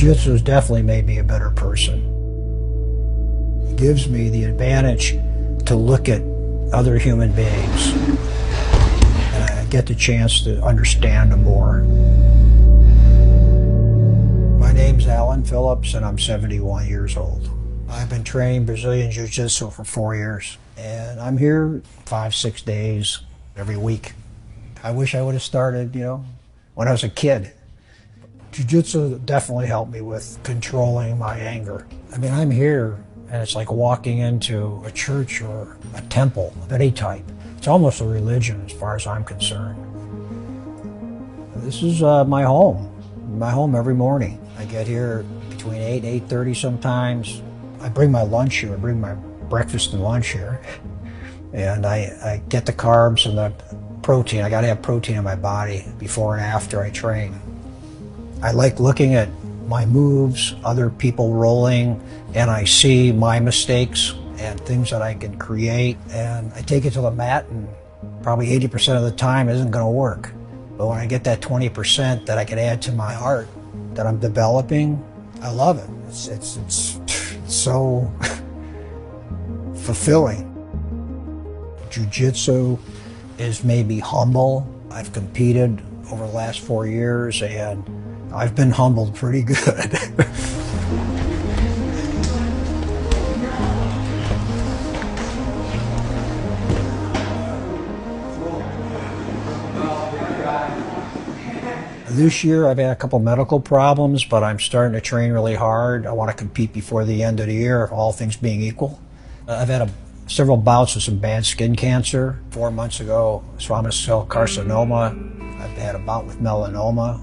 Jiu-jitsu has definitely made me a better person. It gives me the advantage to look at other human beings, and I get the chance to understand them more. My name's Alan Phillips, and I'm 71 years old. I've been training Brazilian Jiu-jitsu for 4 years, and I'm here 5-6 days every week. I wish I would have started, when I was a kid. Jiu-jitsu definitely helped me with controlling my anger. I mean, I'm here, and it's like walking into a church or a temple of any type. It's almost a religion as far as I'm concerned. This is my home every morning. I get here between 8 and 8:30 sometimes. I bring my lunch here, I bring my breakfast and lunch here. And I get the carbs and the protein. I gotta have protein in my body before and after I train. I like looking at my moves, other people rolling, and I see my mistakes and things that I can create. And I take it to the mat, and probably 80% of the time isn't gonna work. But when I get that 20% that I can add to my art that I'm developing, I love it. It's so fulfilling. Jiu-jitsu has made me humble. I've competed over the last 4 years, and I've been humbled pretty good. This year I've had a couple medical problems, but I'm starting to train really hard. I want to compete before the end of the year, all things being equal. I've had several bouts with some bad skin cancer. 4 months ago, squamous cell carcinoma. I've had a bout with melanoma.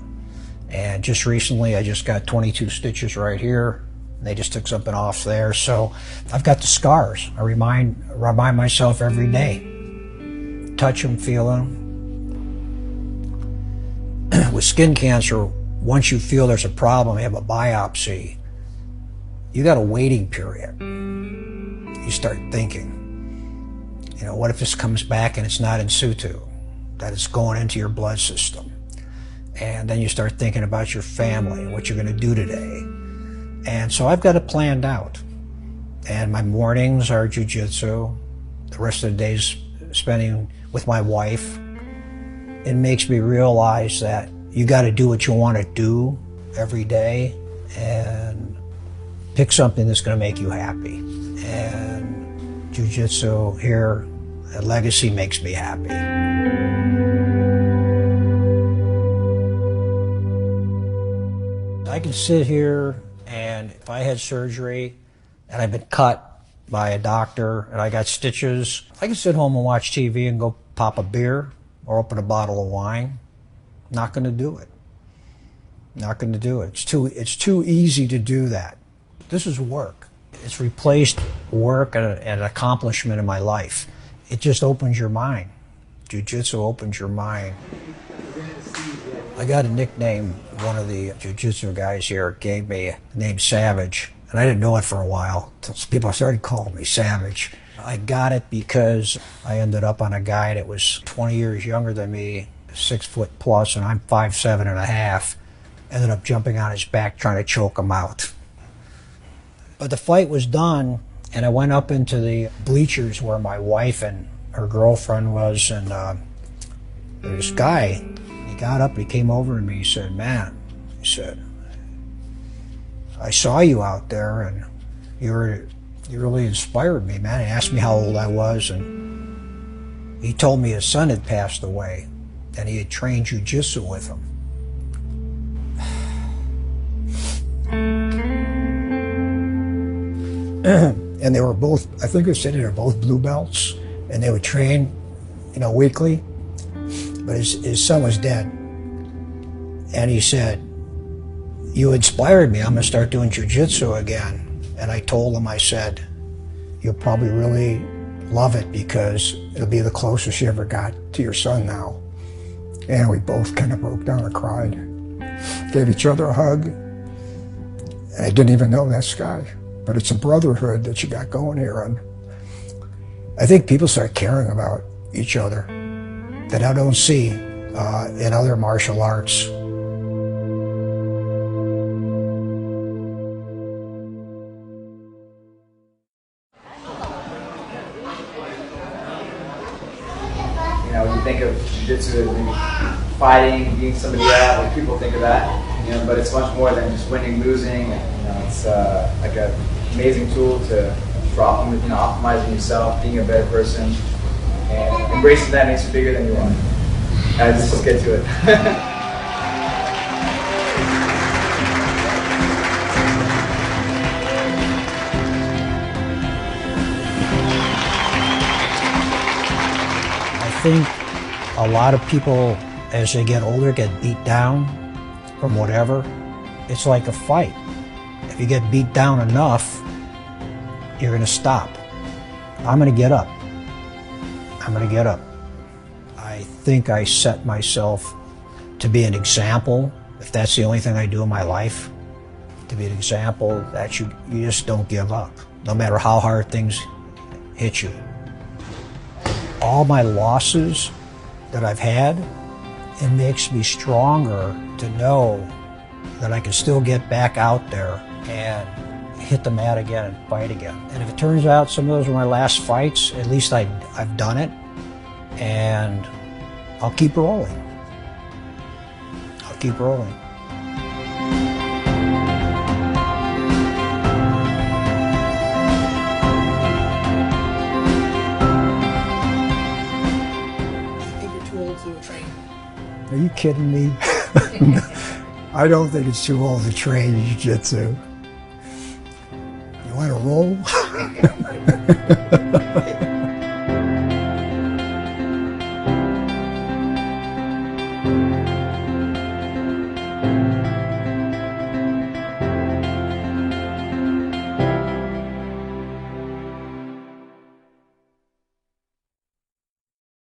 And just recently, I just got 22 stitches right here. They just took something off there. So I've got the scars. I remind myself every day. Touch them, feel them. With skin cancer, once you feel there's a problem, you have a biopsy, you got a waiting period. You start thinking, what if this comes back and it's not in situ, that it's going into your blood system? And then you start thinking about your family and what you're going to do today. And so I've got it planned out. And my mornings are jiu-jitsu. The rest of the day's spending with my wife. It makes me realize that you got to do what you want to do every day and pick something that's going to make you happy. And jiu-jitsu here at Legacy makes me happy. I can sit here, and if I had surgery and I've been cut by a doctor and I got stitches, I can sit home and watch TV and go pop a beer or open a bottle of wine. Not going to do it. Not going to do it. It's too easy to do that. This is work. It's replaced work and an accomplishment in my life. It just opens your mind. Jiu-jitsu opens your mind. I got a nickname. One of the jiu-jitsu guys here gave me the name Savage, and I didn't know it for a while. People started calling me Savage. I got it because I ended up on a guy that was 20 years younger than me, 6 foot plus, and I'm 5'7.5". Ended up jumping on his back trying to choke him out. But the fight was done, and I went up into the bleachers where my wife and her girlfriend was, and there was this guy. He got up and he came over to me. He said, "Man," he said, "I saw you out there, and you really inspired me, man." He asked me how old I was, and he told me his son had passed away, and he had trained jiu-jitsu with him. And they were both, I think they said they were both blue belts, and they would train, weekly. But his son was dead. And he said, "You inspired me. I'm going to start doing jiu-jitsu again." And I told him, I said, "You'll probably really love it because it'll be the closest you ever got to your son now." And we both kind of broke down and cried. Gave each other a hug. And I didn't even know this guy. But it's a brotherhood that you got going here. And I think people start caring about each other that I don't see in other martial arts. think of jiu-jitsu as maybe fighting, beating somebody up, like people think of that, you know, but it's much more than just winning, losing. You know, it's like an amazing tool for optimizing yourself, being a better person, and embracing that makes you bigger than you are. Let's just get to it. I think a lot of people, as they get older, get beat down from whatever. It's like a fight. If you get beat down enough, you're going to stop. I'm going to get up. I'm going to get up. I think I set myself to be an example, if that's the only thing I do in my life, to be an example that you just don't give up, no matter how hard things hit you. All my losses that I've had, it makes me stronger to know that I can still get back out there and hit the mat again and fight again. And if it turns out some of those were my last fights, at least I've done it, and I'll keep rolling. I'll keep rolling. Are you kidding me? I don't think it's too old to train jiu-jitsu. You want to roll?